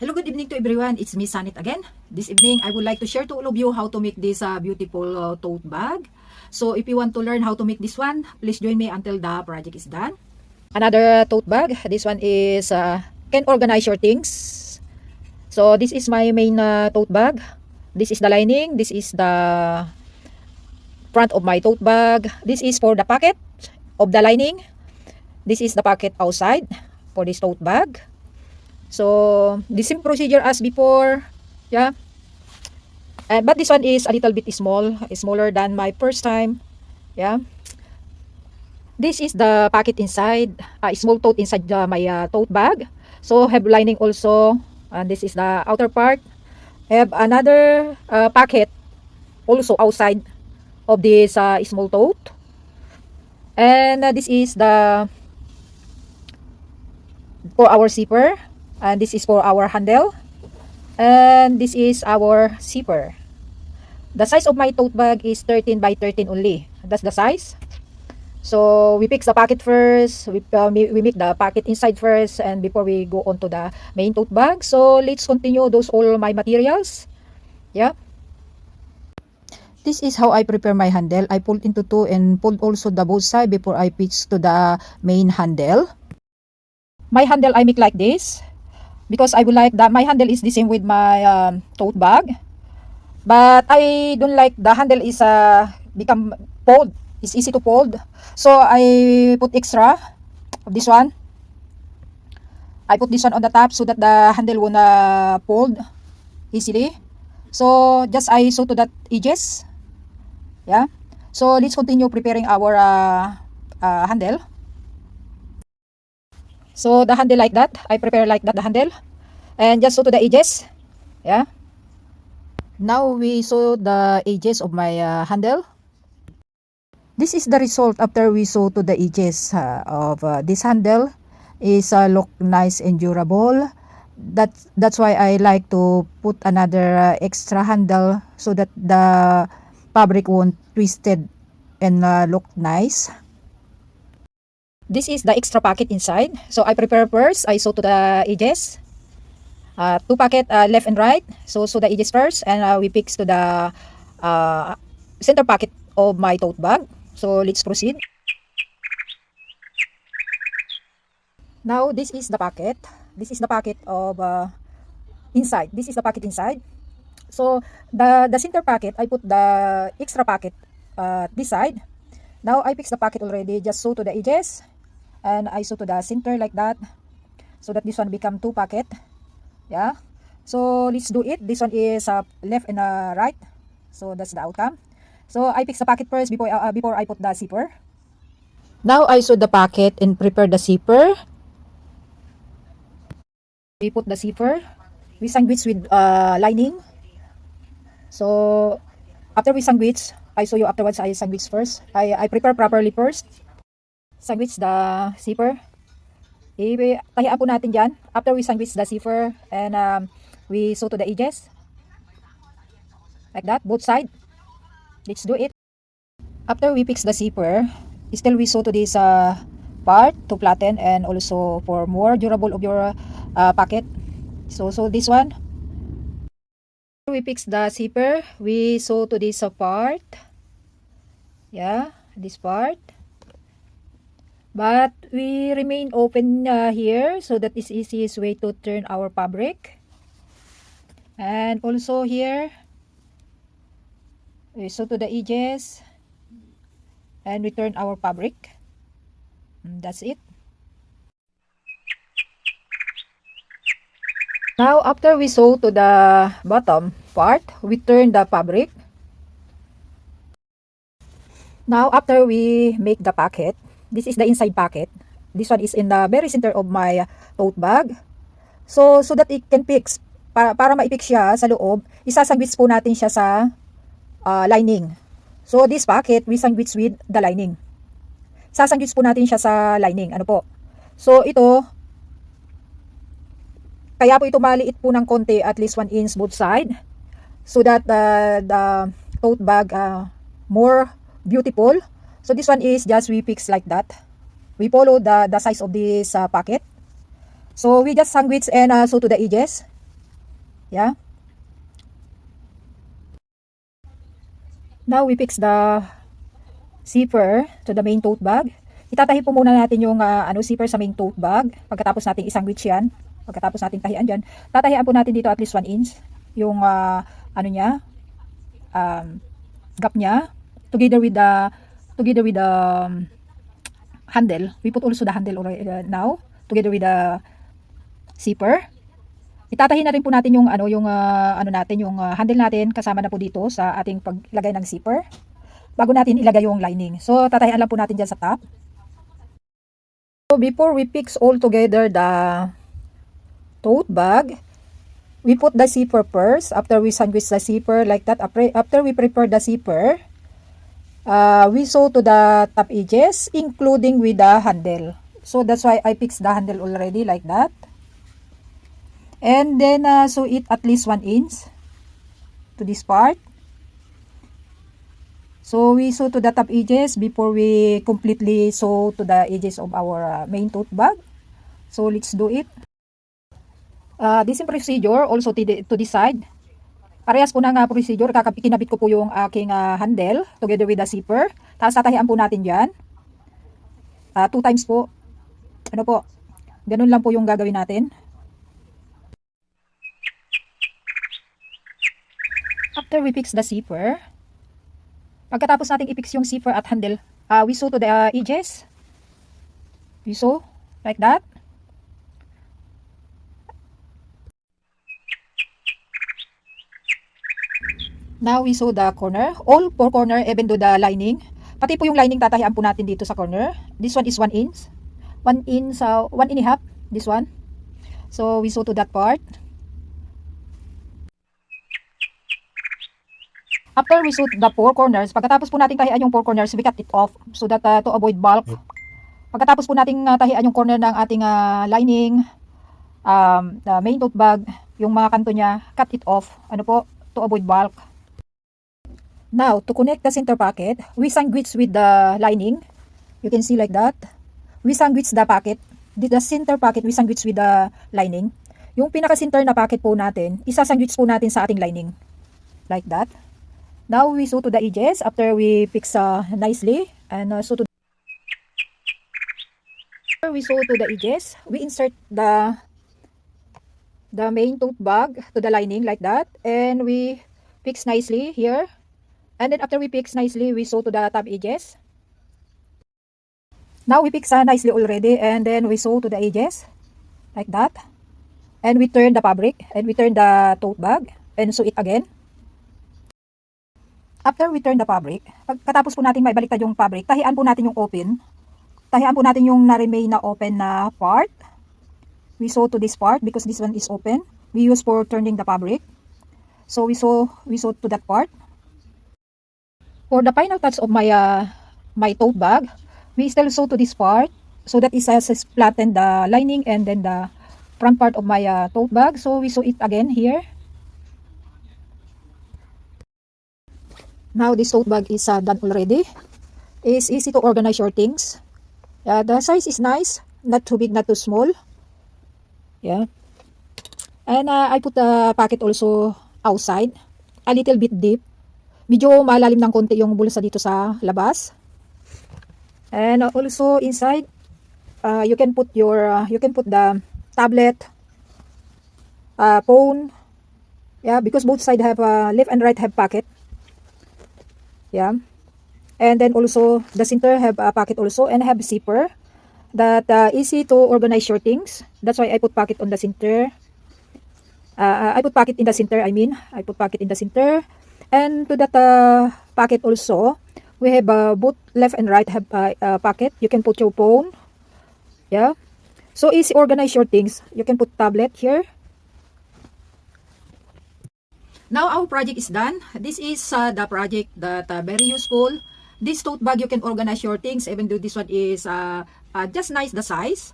Hello, good evening to everyone. It's me, Zharticrafts again. This evening, I would like to share to all of you how to make this beautiful tote bag. So if you want to learn how to make this one, please join me until the project is done. Another tote bag. This one is can organize your things. So this is my main tote bag. This is the lining. This is the front of my tote bag. This is for the pocket of the lining. This is the pocket outside for this tote bag. So the same procedure as before, yeah. But this one is a little bit small, smaller than my first time, yeah. This is the pocket inside, small tote inside my tote bag. So have lining also, and this is the outer part. Have another pocket also outside of this small tote, and this is the for our zipper. And this is for our handle, and this is our zipper. The size of my tote bag is 13 by 13 only. That's the size. So we fix the pocket first. We make the pocket inside first, and before we go on to the main tote bag. So let's continue those all my materials. Yeah. This is how I prepare my handle. I pulled into two and pulled also the both side before I fix to the main handle. My handle I make like this, because I would like that my handle is the same with my tote bag, but I don't like the handle is become fold. It's easy to fold, so I put extra of this one. I put this one on the top so that the handle won't fold easily. So just I sew to that edges. Yeah. So let's continue preparing our handle. So the handle like that, I prepare like that the handle, and just sew to the edges. Yeah. Now we sew the edges of my handle. This is the result after we sew to the edges of this handle. Is look nice and durable. That's why I like to put another extra handle so that the fabric won't twisted and look nice. This is the extra pocket inside. So I prepare first. I sew to the edges. Two pocket left and right. So the edges first, and we fix to the center pocket of my tote bag. So let's proceed. Now this is the pocket. This is the pocket of inside. This is the pocket inside. So the center pocket, I put the extra pocket this side. Now I fix the pocket already. Just sew to the edges. And I sew to the center like that, so that this one become two pocket. Yeah. So let's do it. This one is left and right. So that's the outcome. So I fix the pocket first before I put the zipper. Now I sew the pocket and prepare the zipper. We put the zipper. We sandwich with lining. So after we sandwich, I show you afterwards. I sandwich first. I prepare properly first. Sandwich the zipper. Tahian po natin dyan. After we sandwich the zipper, and we sew to the edges. Like that, both side. Let's do it. After we fix the zipper, still we sew to this part to flatten and also for more durable of your pocket. So this one. We fix the zipper. We sew to this part. Yeah, this part. But we remain open here, so that is easiest way to turn our fabric. And also here, we sew to the edges and we turn our fabric. That's it. Now after we sew to the bottom part, we turn the fabric. Now after we make the pocket, this is the inside pocket. This one is in the very center of my tote bag. So that it can fix. Para ma-fix siya sa loob, isasandwich po natin siya sa lining. So this pocket, we sandwich with the lining. Sasandwich po natin siya sa lining. Ano po? So ito, kaya po ito maliit po ng konti, at least 1 inch both side. So that the tote bag more beautiful. So this one is just we fix like that. We follow the size of this pocket. So we just sandwich and sew to the edges. Yeah. Now we fix the zipper to the main tote bag. Itatahi po muna natin yung zipper sa main tote bag. Pagkatapos natin isandwich yan, pagkatapos natin tahian dyan, tatahian po natin dito at least 1 inch yung gap niya together with the handle. We put also the handle now together with the zipper. Itatahi na rin po natin yung yung handle natin kasama na po dito sa ating paglagay ng zipper bago natin ilagay yung lining. So tatahian lang po natin dyan sa top. So before we fix all together the tote bag, we put the zipper first. After we sandwich the zipper like that, after we prepare the zipper, we sew to the top edges including with the handle. So that's why I fixed the handle already like that. And then sew it at least 1 inch to this part. So we sew to the top edges before we completely sew to the edges of our main tote bag. So let's do it. This procedure also to this side. Parehas po ng procedure. Kinabit ko po yung aking handle together with the zipper. Tapos tatahian po natin dyan. 2 times po. Ano po? Ganun lang po yung gagawin natin. After we fix the zipper, pagkatapos natin i-fix yung zipper at handle, we sew to the edges. We sew like that. Now we sew the corner, all 4 corner, even to the lining. Pati po yung lining tatahian po natin dito sa corner. This one is 1 inch. 1 inch, 1 and a half, this one. So we sew to that part. After we sew the 4 corners, pagkatapos po nating tahian yung 4 corners, we cut it off so that to avoid bulk. Pagkatapos po nating tahian yung corner ng ating lining, the main tote bag, yung mga kanto niya, cut it off, to avoid bulk. Now, to connect the center pocket, we sandwich with the lining. You can see like that. We sandwich the pocket, the center pocket, we sandwich with the lining. Yung pinaka-center na pocket po natin, isa-sandwich po natin sa ating lining. Like that. Now we sew to the edges after we fix nicely and sew to the edges. We insert the main tote bag to the lining like that, and we fix nicely here. And then after we fix nicely, we sew to the top edges. Now we fix nicely already, and then we sew to the edges like that. And we turn the fabric and we turn the tote bag and sew it again. After we turn the fabric, pagkatapos po natin maibaliktad yung fabric, tahian po natin yung open. Tahian po natin yung na-remain na open na part. We sew to this part because this one is open. We use for turning the fabric. So we sew to that part. For the final touch of my my tote bag, we still sew to this part so that it has flattened the lining and then the front part of my tote bag. So we sew it again here. Now this tote bag is done already. It's easy to organize your things. The size is nice, not too big, not too small. Yeah. And I put the pocket also outside, a little bit deep. Medyo malalim ng konti yung bulsa dito sa labas. And also inside, you can put the tablet, phone. Yeah, because both sides have left and right have pocket. Yeah, and then also the center have a pocket also and have zipper that easy to organize your things. That's why I put pocket on the center. I put pocket in the center. I put pocket in the center, and to that pocket also we have both left and right have pocket. You can put your phone. Yeah, so easy organize your things. You can put tablet here. Now our project is done. This is the project that very useful. This tote bag you can organize your things. Even though this one is just nice the size,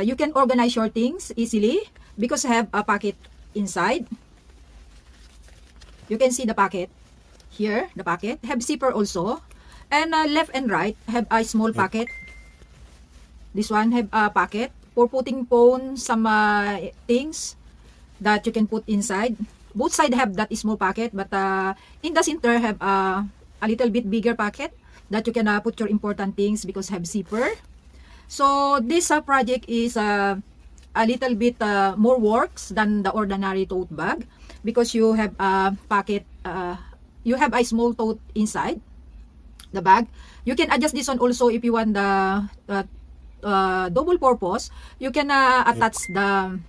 you can organize your things easily because have a pocket inside. You can see the pocket here. The pocket have zipper also, and left and right have a small pocket. This one have a pocket for putting phone, some things. that you can put inside. Both sides have that small pocket, but in the center have a little bit bigger pocket that you can put your important things because have zipper. So this project is a little bit more works than the ordinary tote bag because you have a pocket, you have a small tote inside the bag. You can adjust this one also if you want the double purpose. You can attach the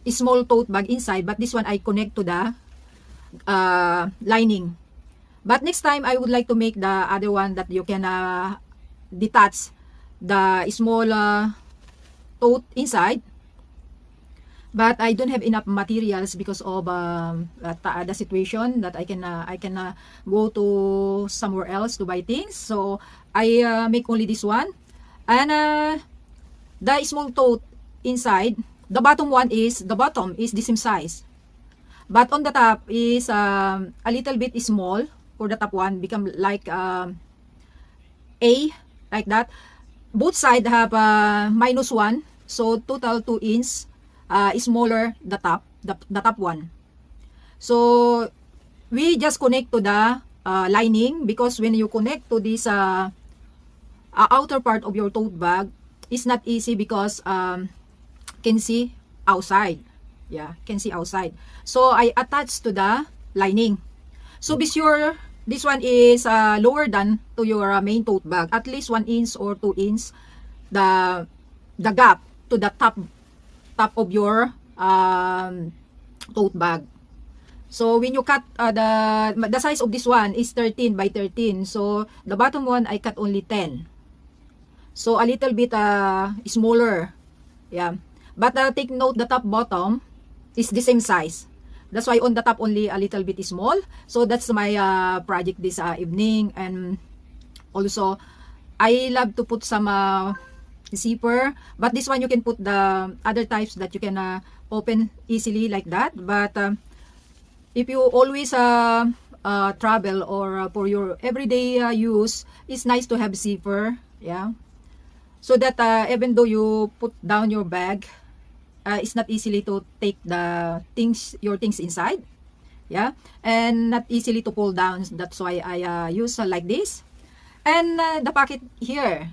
small tote bag inside, but this one I connect to the lining. But next time I would like to make the other one that you can detach the small tote inside, but I don't have enough materials because of the situation that I can go to somewhere else to buy things. So I make only this one, and the small tote inside, the bottom is the same size, but on the top is a little bit small. For the top one become like A, like that. Both sides have -1, so total 2 inch smaller the top one. So we just connect to the lining, because when you connect to this outer part of your tote bag, it's not easy because can see outside. Yeah, can see outside. So I attach to the lining. So be sure this one is lower than to your main tote bag, at least 1 inch or 2 inch the gap to the top of your tote bag. So when you cut the size of this one is 13 by 13, so the bottom one I cut only 10, so a little bit smaller. Yeah, but take note the top bottom is the same size. That's why on the top only a little bit small. So that's my project this evening. And also I love to put some zipper, but this one you can put the other types that you can open easily like that. But if you always travel or for your everyday use, it's nice to have zipper. Yeah, so that even though you put down your bag, it's not easily to take the your things inside. Yeah, and not easily to pull down. That's why I use like this. And the pocket here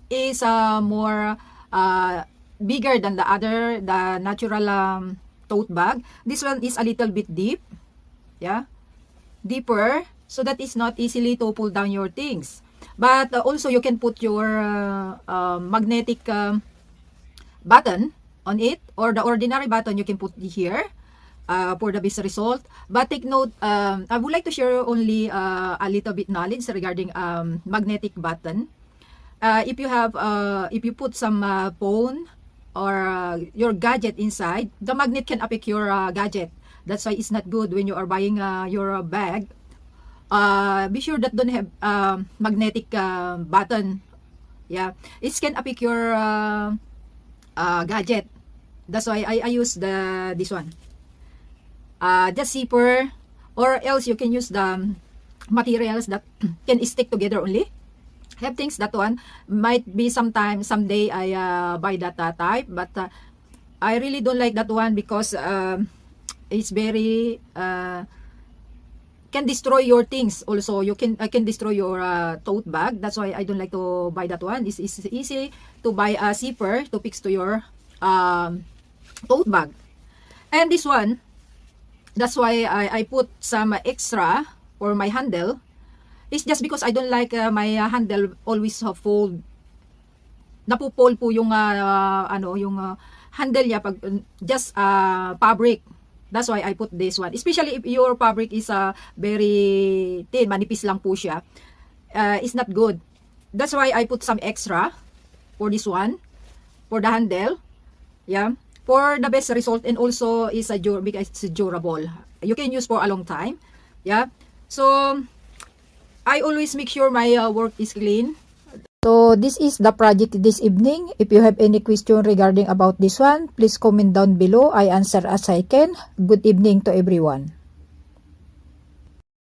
is more bigger than the natural tote bag. This one is a little bit deep. Yeah, deeper, so that it's not easily to pull down your things. But also you can put your magnetic button on it, or the ordinary button you can put here for the best result. But take note, I would like to share only a little bit knowledge regarding magnetic button. If you put some phone or your gadget inside, the magnet can affect your gadget. That's why it's not good when you are buying your bag. Be sure that don't have magnetic button. Yeah, it can affect your gadget. That's why I use this one, the zipper, or else you can use the materials that can stick together only. Have things that one might be someday I buy that type, but I really don't like that one because it's very can destroy your things. Also I can destroy your tote bag. That's why I don't like to buy that one. It's easy to buy a zipper to fix to your tote bag. And this one, that's why I put some extra for my handle. It's just because I don't like my handle always fold. Napupol po yung yung handle niya pag just fabric. That's why I put this one. Especially if your fabric is very thin, manipis lang po siya. It's not good. That's why I put some extra for this one, for the handle. Yeah, for the best result, and also is because it's durable. You can use for a long time. Yeah, so I always make sure my work is clean. So this is the project this evening. If you have any question regarding about this one, please comment down below. I answer as I can. Good evening to everyone.